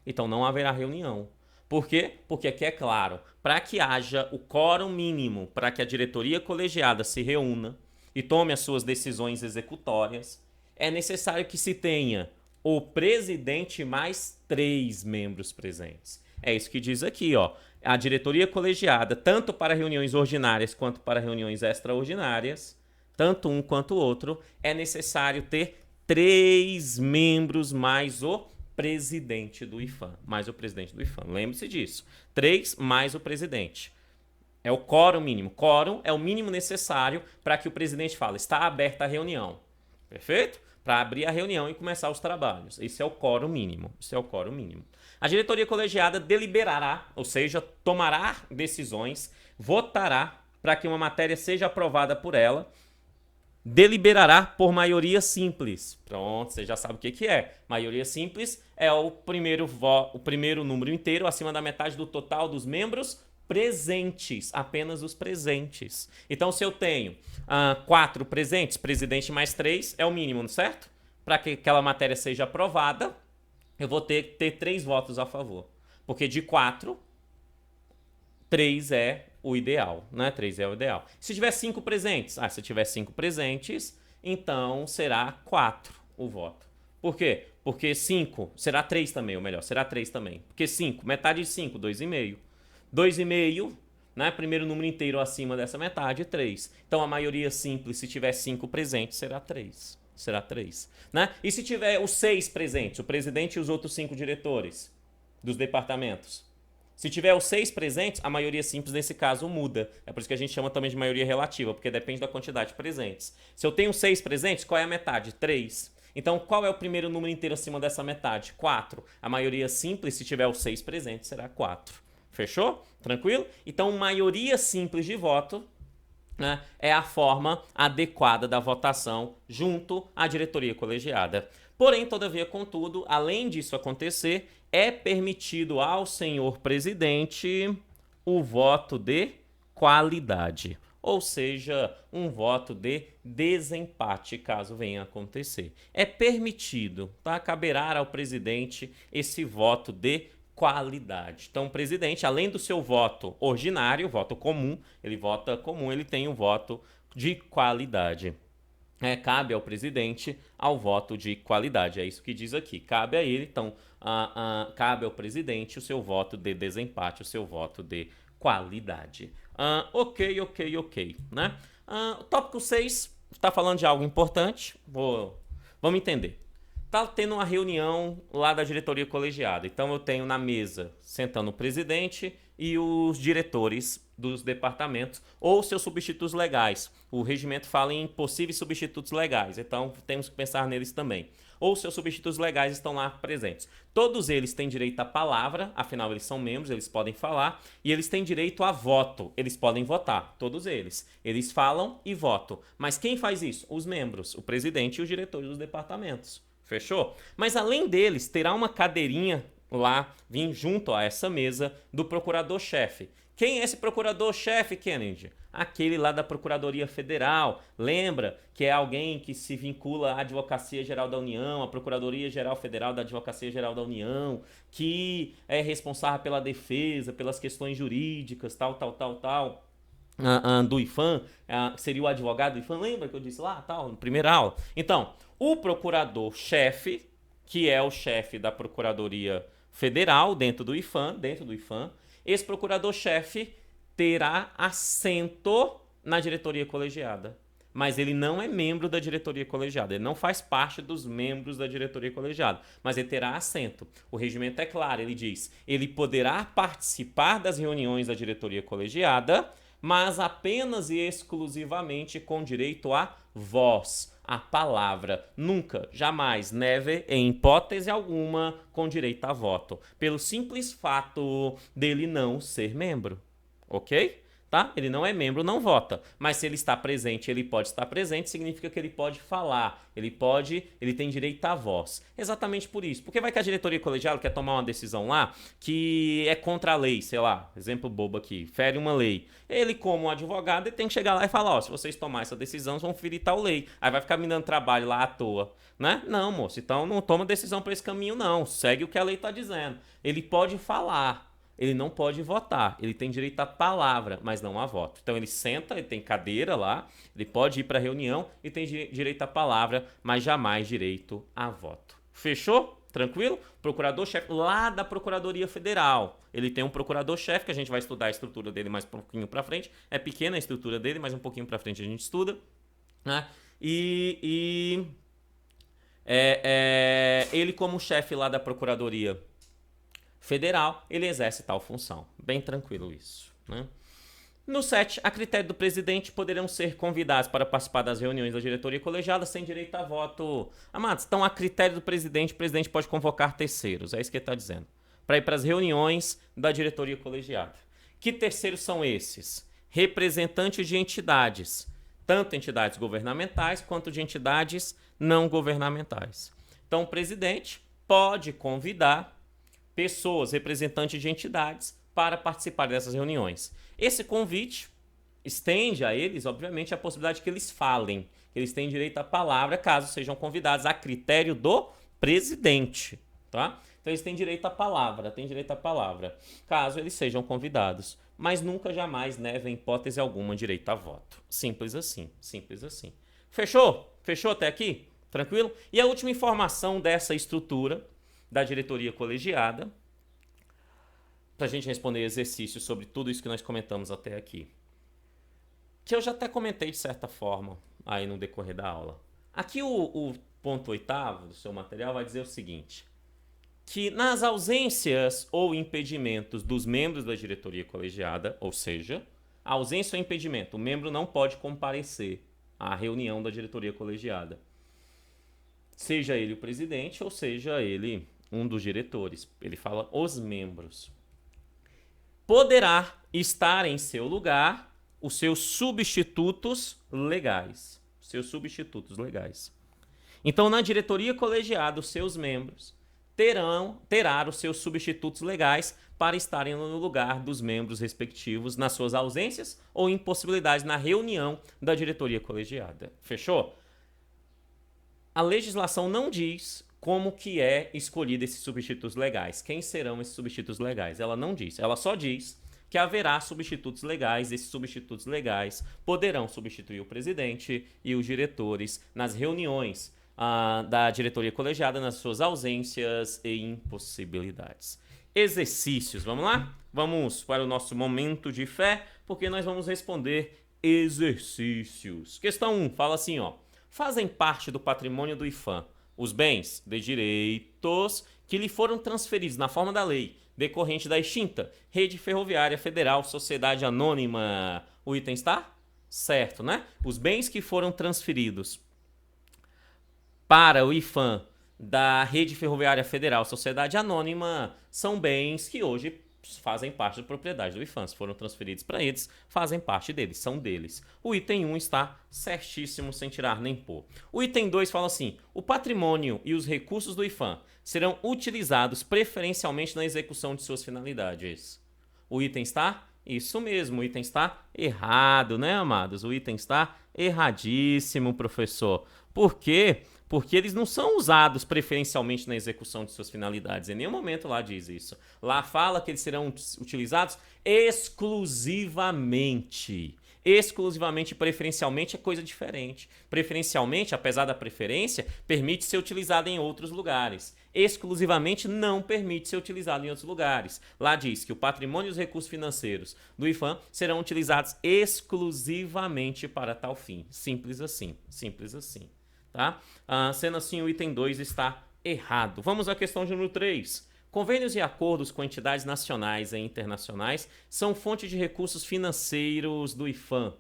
então não haverá reunião. Por quê? Porque aqui é claro, para que haja o quórum mínimo, para que a diretoria colegiada se reúna e tome as suas decisões executórias, é necessário que se tenha o presidente mais 3 membros presentes. É isso que diz aqui, ó. A diretoria colegiada, tanto para reuniões ordinárias quanto para reuniões extraordinárias, tanto um quanto o outro, é necessário ter 3 membros mais o presidente do IFAM. Mais o presidente do IFAM. Lembre-se disso. 3 mais o presidente. É o quórum mínimo. Quórum é o mínimo necessário para que o presidente fale, está aberta a reunião. Perfeito? Para abrir a reunião e começar os trabalhos. Esse é o quórum mínimo. Esse é o quórum mínimo. A diretoria colegiada deliberará, ou seja, tomará decisões, votará para que uma matéria seja aprovada por ela, deliberará por maioria simples. Pronto, você já sabe o que é. Maioria simples é o primeiro número inteiro acima da metade do total dos membros presentes, apenas os presentes. Então, se eu tenho 4 presentes, presidente mais 3 é o mínimo, certo? Para que aquela matéria seja aprovada, eu vou ter que ter 3 votos a favor. Porque de 4, 3 é o ideal, né? 3 é o ideal. Se tiver 5 presentes, se tiver 5 presentes, então será 4 o voto. Por quê? Porque 5, será 3 também, ou melhor, será 3 também. Porque 5, metade de 5, 2,5. 2,5, né? Primeiro número inteiro acima dessa metade, 3. Então a maioria simples, se tiver 5 presentes, será 3. Será 3. Né? E se tiver os 6 presentes, o presidente e os outros 5 diretores dos departamentos? Se tiver os 6 presentes, a maioria simples nesse caso muda. É por isso que a gente chama também de maioria relativa, porque depende da quantidade de presentes. Se eu tenho 6 presentes, qual é a metade? 3. Então, qual é o primeiro número inteiro acima dessa metade? 4. A maioria simples, se tiver os 6 presentes, será 4. Fechou? Tranquilo? Então, maioria simples de voto né, é a forma adequada da votação junto à diretoria colegiada. Porém, todavia, contudo, além disso acontecer, é permitido ao senhor presidente o voto de qualidade, ou seja, um voto de desempate, caso venha a acontecer. É permitido, tá? Caberá ao presidente esse voto de qualidade. Então, o presidente, além do seu voto ordinário, voto comum, ele vota comum, ele tem um voto de qualidade. Cabe ao presidente ao voto de qualidade. É isso que diz aqui. Cabe a ele, então, cabe ao presidente o seu voto de desempate, o seu voto de qualidade. Ok, né? Tópico 6 está falando de algo importante. Vamos entender. Tá tendo uma reunião lá da diretoria colegiada. Então eu tenho na mesa, sentando o presidente e os diretores dos departamentos ou seus substitutos legais. O regimento fala em possíveis substitutos legais, então temos que pensar neles também. Ou seus substitutos legais estão lá presentes. Todos eles têm direito à palavra, afinal eles são membros, eles podem falar, e eles têm direito a voto, eles podem votar, todos eles. Eles falam e votam. Mas quem faz isso? Os membros, o presidente e os diretores dos departamentos. Fechou? Mas além deles, terá uma cadeirinha lá, vim junto a essa mesa, do procurador-chefe. Quem é esse procurador-chefe, Kennedy? Aquele lá da Procuradoria Federal. Lembra que é alguém que se vincula à Advocacia Geral da União, à Procuradoria Geral Federal da Advocacia Geral da União, que é responsável pela defesa, pelas questões jurídicas, tal. Do IFAM, seria o advogado do IFAM, lembra que eu disse lá, tal, na primeira aula? Então, o procurador-chefe, que é o chefe da Procuradoria Federal dentro do IFAM, esse procurador-chefe terá assento na diretoria colegiada. Mas ele não é membro da diretoria colegiada, ele não faz parte dos membros da diretoria colegiada, mas ele terá assento. O regimento é claro, ele diz, ele poderá participar das reuniões da diretoria colegiada, mas apenas e exclusivamente com direito a voz, a palavra. Nunca, jamais, never, em hipótese alguma, com direito a voto. Pelo simples fato dele não ser membro. Ok? Tá? Ele não é membro, não vota. Mas se ele está presente, ele pode estar presente, significa que ele pode falar. Ele tem direito à voz. Exatamente por isso. Porque vai que a diretoria colegial quer tomar uma decisão lá que é contra a lei, sei lá, exemplo bobo aqui, fere uma lei. Ele, como advogado, ele tem que chegar lá e falar, ó, se vocês tomarem essa decisão, vão ferir tal lei. Aí vai ficar me dando trabalho lá à toa, né? Não, moço, então não toma decisão por esse caminho, não. Segue o que a lei está dizendo. Ele pode falar. Ele não pode votar, ele tem direito à palavra, mas não a voto. Então ele senta, ele tem cadeira lá, ele pode ir para a reunião e tem direito à palavra, mas jamais direito a voto. Fechou? Tranquilo? Procurador-chefe lá da Procuradoria Federal. Ele tem um procurador-chefe, que a gente vai estudar a estrutura dele mais um pouquinho para frente. É pequena a estrutura dele, mas um pouquinho para frente a gente estuda. Né? Ele como chefe lá da Procuradoria Federal, ele exerce tal função. Bem tranquilo isso, né? No 7, a critério do presidente, poderão ser convidados para participar das reuniões da diretoria colegiada sem direito a voto. Amados, então a critério do presidente, o presidente pode convocar terceiros, é isso que ele está dizendo, para ir para as reuniões da diretoria colegiada. Que terceiros são esses? Representantes de entidades, tanto entidades governamentais quanto de entidades não governamentais. Então o presidente pode convidar pessoas, representantes de entidades, para participar dessas reuniões. Esse convite estende a eles, obviamente, a possibilidade de que eles falem, que eles têm direito à palavra, caso sejam convidados a critério do presidente, tá? Então eles têm direito à palavra, caso eles sejam convidados. Mas nunca, jamais, né, em hipótese alguma, direito a voto. Simples assim, simples assim. Fechou? Fechou até aqui? Tranquilo? E a última informação dessa estrutura da diretoria colegiada, para a gente responder exercícios sobre tudo isso que nós comentamos até aqui, que eu já até comentei de certa forma aí no decorrer da aula. Aqui o ponto 8º do seu material vai dizer o seguinte, que nas ausências ou impedimentos dos membros da diretoria colegiada, ou seja, ausência ou impedimento, o membro não pode comparecer à reunião da diretoria colegiada, seja ele o presidente ou seja ele um dos diretores, ele fala os membros, poderá estar em seu lugar os seus substitutos legais. Seus substitutos legais. Então, na diretoria colegiada, os seus membros terão os seus substitutos legais para estarem no lugar dos membros respectivos nas suas ausências ou impossibilidades na reunião da diretoria colegiada. Fechou? A legislação não diz como que é escolhido esses substitutos legais. Quem serão esses substitutos legais? Ela não diz. Ela só diz que haverá substitutos legais. Esses substitutos legais poderão substituir o presidente e os diretores nas reuniões da diretoria colegiada, nas suas ausências e impossibilidades. Exercícios, vamos lá? Vamos para o nosso momento de fé, porque nós vamos responder exercícios. Questão 1, fala assim, ó. Fazem parte do patrimônio do IFAM os bens de direitos que lhe foram transferidos na forma da lei, decorrente da extinta Rede Ferroviária Federal Sociedade Anônima. O item está certo, né? Os bens que foram transferidos para o IFAM da Rede Ferroviária Federal Sociedade Anônima são bens que hoje fazem parte da propriedade do IFAM. Se foram transferidos para eles, fazem parte deles, são deles. O item 1 está certíssimo, sem tirar nem pôr. O item 2 fala assim: o patrimônio e os recursos do IFAM serão utilizados preferencialmente na execução de suas finalidades. O item está? Isso mesmo, o item está errado, né, amados? O item está erradíssimo, professor. Por quê? Porque eles não são usados preferencialmente na execução de suas finalidades. Em nenhum momento lá diz isso. Lá fala que eles serão utilizados exclusivamente. Exclusivamente e preferencialmente é coisa diferente. Preferencialmente, apesar da preferência, permite ser utilizado em outros lugares. Exclusivamente não permite ser utilizado em outros lugares. Lá diz que o patrimônio e os recursos financeiros do IFAM serão utilizados exclusivamente para tal fim. Simples assim. Simples assim. Tá? Sendo assim, o item 2 está errado. Vamos à questão de número 3. Convênios e acordos com entidades nacionais e internacionais são fonte de recursos financeiros do IFAM.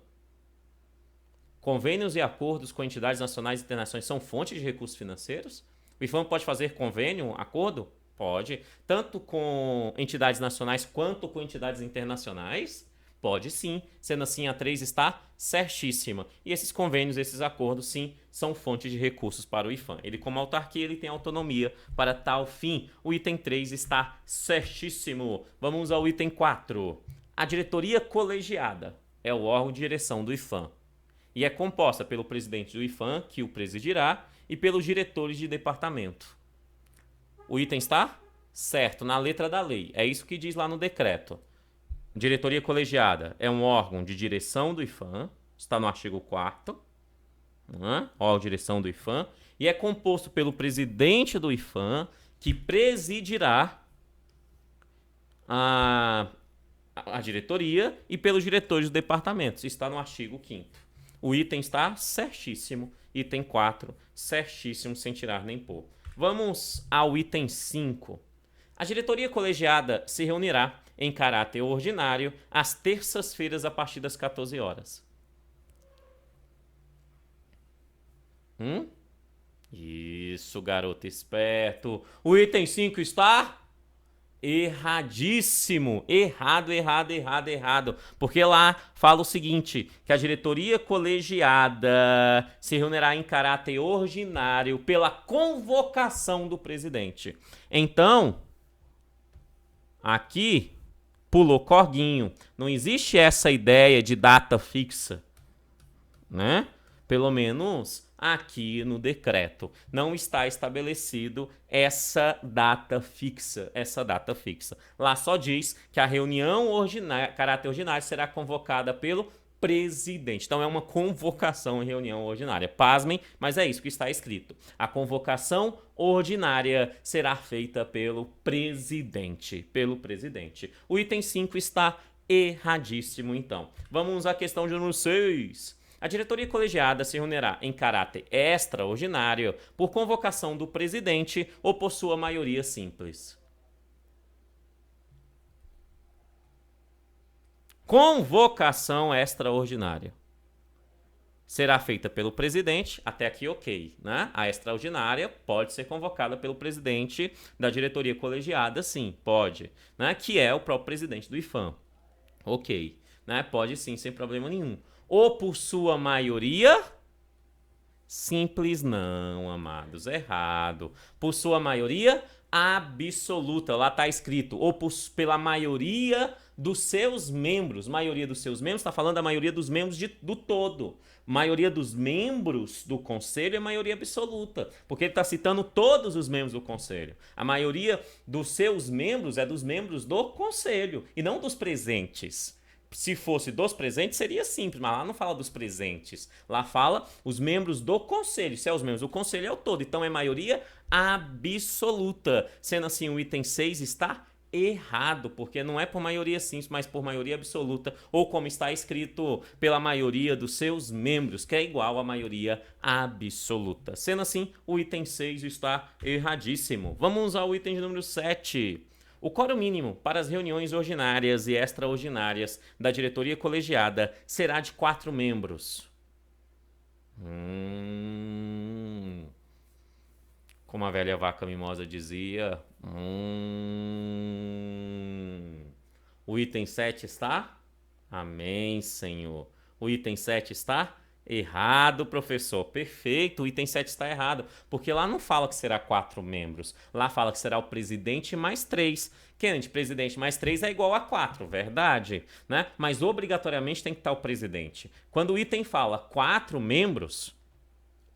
Convênios e acordos com entidades nacionais e internacionais são fonte de recursos financeiros? O IFAM pode fazer convênio, acordo? Pode. Tanto com entidades nacionais quanto com entidades internacionais? Pode sim. Sendo assim, a 3 está certíssima. E esses convênios, esses acordos, sim, são fonte de recursos para o IFAM. Ele, como autarquia, ele tem autonomia para tal fim. O item 3 está certíssimo. Vamos ao item 4. A diretoria colegiada é o órgão de direção do IFAM e é composta pelo presidente do IFAM, que o presidirá, e pelos diretores de departamento. O item está certo, na letra da lei. É isso que diz lá no decreto. Diretoria colegiada é um órgão de direção do IFAM, está no artigo 4º, órgão de direção do IFAM, e é composto pelo presidente do IFAM, que presidirá a diretoria, e pelos diretores dos departamentos, está no artigo 5º. O item está certíssimo, item 4, certíssimo, sem tirar nem pôr. Vamos ao item 5. A diretoria colegiada se reunirá em caráter ordinário às terças-feiras a partir das 14 horas. Isso, garoto esperto. O item 5 está erradíssimo. Errado, errado, errado, errado. Porque lá fala o seguinte, que a diretoria colegiada se reunirá em caráter ordinário pela convocação do presidente. Então, aqui pulou corguinho. Não existe essa ideia de data fixa, né? Pelo menos aqui no decreto não está estabelecido essa data fixa, Lá só diz que a reunião caráter ordinário será convocada pelo presidente. Então é uma convocação em reunião ordinária. Pasmem, mas é isso que está escrito. A convocação ordinária será feita pelo presidente. O item 5 está erradíssimo, então. Vamos à questão de número 6. A diretoria colegiada se reunirá em caráter extraordinário por convocação do presidente ou por sua maioria simples. Convocação extraordinária será feita pelo presidente, até aqui ok, né? A extraordinária pode ser convocada pelo presidente da diretoria colegiada, sim, pode, né? Que é o próprio presidente do IFAM. Ok, né? Pode sim, sem problema nenhum. Ou por sua maioria... Simples não, amados, errado. Por sua maioria absoluta, lá está escrito, ou pela maioria dos seus membros. Maioria dos seus membros, está falando da maioria dos membros do todo. Maioria dos membros do conselho é maioria absoluta, porque ele está citando todos os membros do conselho. A maioria dos seus membros é dos membros do conselho, e não dos presentes. Se fosse dos presentes, seria simples, mas lá não fala dos presentes. Lá fala os membros do conselho. Se é os membros do conselho, é o todo. Então é maioria absoluta. Sendo assim, o item 6 está errado, porque não é por maioria simples, mas por maioria absoluta, ou como está escrito, pela maioria dos seus membros, que é igual à maioria absoluta. Sendo assim, o item 6 está erradíssimo. Vamos ao item de número 7. O quórum mínimo para as reuniões ordinárias e extraordinárias da diretoria colegiada será de 4 membros. Como a velha vaca mimosa dizia. O item 7 está? Amém, Senhor. O item 7 está? Errado, professor. Perfeito, o item 7 está errado. Porque lá não fala que será 4 membros. Lá fala que será o presidente mais 3. Kennedy, presidente mais 3 é igual a 4, verdade? Né? Mas obrigatoriamente tem que estar o presidente. Quando o item fala 4 membros,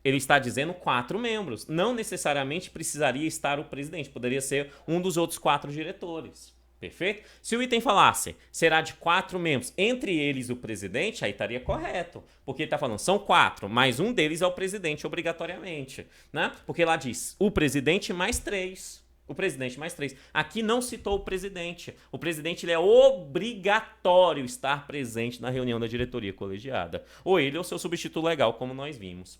ele está dizendo 4 membros. Não necessariamente precisaria estar o presidente. Poderia ser um dos outros 4 diretores. Perfeito? Se o item falasse, será de 4 membros, entre eles o presidente, aí estaria correto. Porque ele está falando, são 4, mas um deles é o presidente, obrigatoriamente. Né? Porque lá diz, o presidente mais 3. O presidente mais 3. Aqui não citou o presidente. O presidente ele é obrigatório estar presente na reunião da diretoria colegiada. Ou ele ou seu substituto legal, como nós vimos.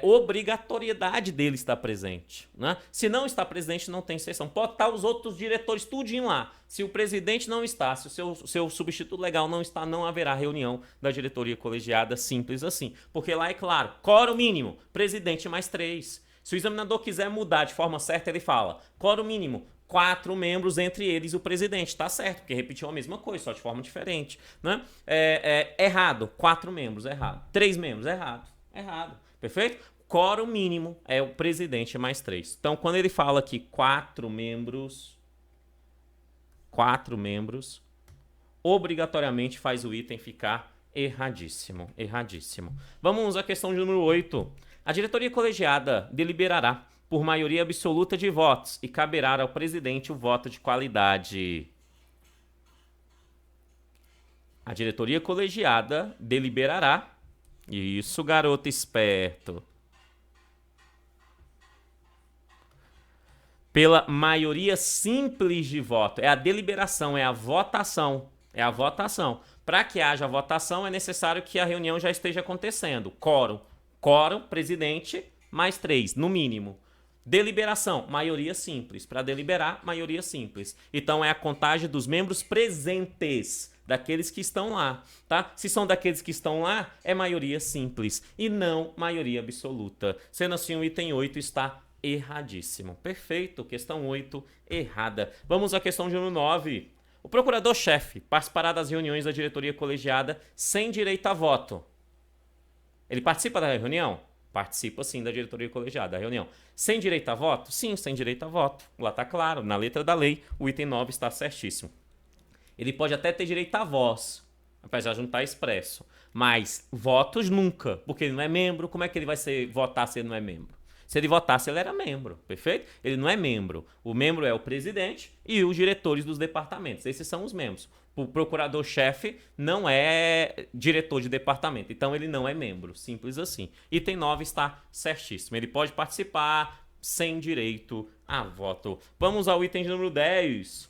Obrigatoriedade dele estar presente, né? Se não está presente, não tem sessão. Pode estar os outros diretores tudinho lá. Se o presidente não está, se o seu substituto legal não está, não haverá reunião da diretoria colegiada, simples assim. Porque lá é claro, quórum mínimo, presidente mais 3. Se o examinador quiser mudar de forma certa, ele fala, quórum mínimo, 4 membros, entre eles o presidente. Tá certo, porque repetiu a mesma coisa, só de forma diferente, né? Errado, 4 membros, errado. 3 membros, errado. Errado, perfeito? Quórum mínimo é o presidente mais 3. Então, quando ele fala aqui 4 membros, obrigatoriamente faz o item ficar erradíssimo, erradíssimo. Vamos à questão de número 8. A diretoria colegiada deliberará por maioria absoluta de votos e caberá ao presidente o voto de qualidade. A diretoria colegiada deliberará. Isso, garoto esperto. Pela maioria simples de voto. É a deliberação, é a votação. É a votação. Para que haja votação, é necessário que a reunião já esteja acontecendo. Quórum. Quórum, presidente, mais 3, no mínimo. Deliberação, maioria simples. Para deliberar, maioria simples. Então, é a contagem dos membros presentes. Daqueles que estão lá, tá? Se são daqueles que estão lá, é maioria simples e não maioria absoluta. Sendo assim, o item 8 está erradíssimo. Perfeito, questão 8, errada. Vamos à questão de número 9. O procurador-chefe participará das reuniões da diretoria colegiada sem direito a voto. Ele participa da reunião? Participa sim da diretoria colegiada, da reunião. Sem direito a voto? Sim, sem direito a voto. Lá está claro, na letra da lei, o item 9 está certíssimo. Ele pode até ter direito à voz, apesar de não estar expresso. Mas votos nunca, porque ele não é membro. Como é que ele vai votar se ele não é membro? Se ele votasse, ele era membro, perfeito? Ele não é membro. O membro é o presidente e os diretores dos departamentos. Esses são os membros. O procurador-chefe não é diretor de departamento, então ele não é membro, simples assim. Item 9 está certíssimo. Ele pode participar sem direito a voto. Vamos ao item de número 10.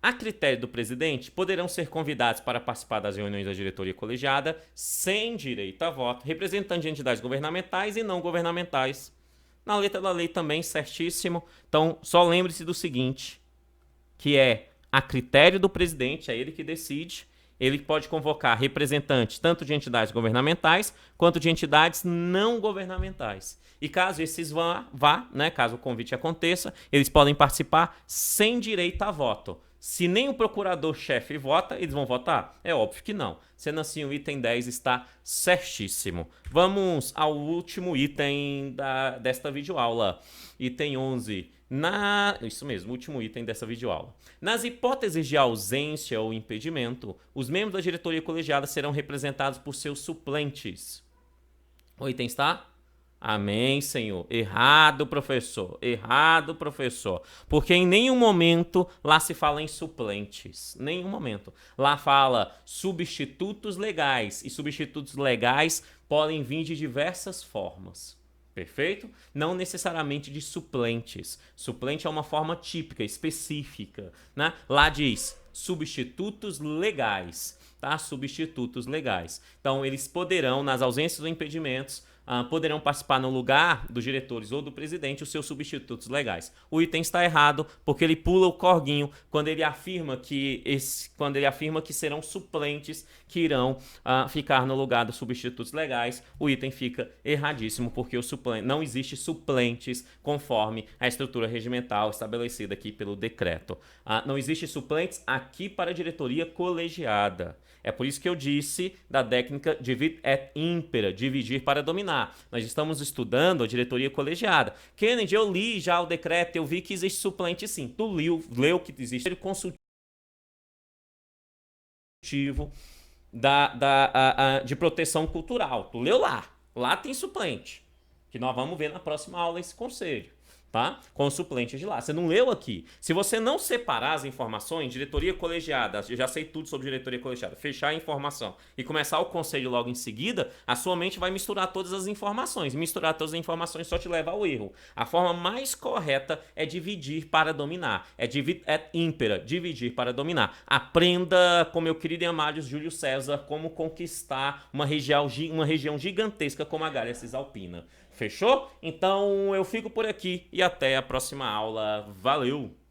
A critério do presidente, poderão ser convidados para participar das reuniões da diretoria colegiada sem direito a voto, representantes de entidades governamentais e não governamentais. Na letra da lei também, certíssimo. Então, só lembre-se do seguinte, que é a critério do presidente, é ele que decide. Ele pode convocar representantes tanto de entidades governamentais quanto de entidades não governamentais. E caso esses vá, né, caso o convite aconteça, eles podem participar sem direito a voto. Se nem o procurador-chefe vota, eles vão votar? É óbvio que não. Sendo assim, o item 10 está certíssimo. Vamos ao último item desta videoaula. Item 11. Isso mesmo, último item dessa videoaula. Nas hipóteses de ausência ou impedimento, os membros da diretoria colegiada serão representados por seus suplentes. O item está? Amém, Senhor. Errado, professor. Errado, professor. Porque em nenhum momento lá se fala em suplentes. Nenhum momento. Lá fala substitutos legais. E substitutos legais podem vir de diversas formas. Perfeito? Não necessariamente de suplentes. Suplente é uma forma típica, específica, né? Lá diz substitutos legais, tá? Substitutos legais. Então, eles poderão, nas ausências ou impedimentos, poderão participar no lugar dos diretores ou do presidente os seus substitutos legais. O item está errado porque ele pula o corguinho quando ele afirma que serão suplentes que irão ficar no lugar dos substitutos legais. O item fica erradíssimo porque não existe suplentes conforme a estrutura regimental estabelecida aqui pelo decreto. Não existe suplentes aqui para a diretoria colegiada. É por isso que eu disse da técnica divide et impera, dividir para dominar. Nós estamos estudando a diretoria colegiada. Kennedy, eu li já o decreto, eu vi que existe suplente sim. Tu leu que existe consultivo de proteção cultural. Tu leu lá. Lá tem suplente. Que nós vamos ver na próxima aula esse conselho. Tá? Com os suplentes de lá. Você não leu aqui. Se você não separar as informações, diretoria colegiada, eu já sei tudo sobre diretoria colegiada, fechar a informação e começar o conselho logo em seguida, a sua mente vai misturar todas as informações. Misturar todas as informações só te leva ao erro. A forma mais correta é dividir para dominar. É divide et impera, dividir para dominar. Aprenda com meu querido e amado Júlio César como conquistar uma região gigantesca como a Gália Cisalpina. Fechou? Então eu fico por aqui e até a próxima aula. Valeu!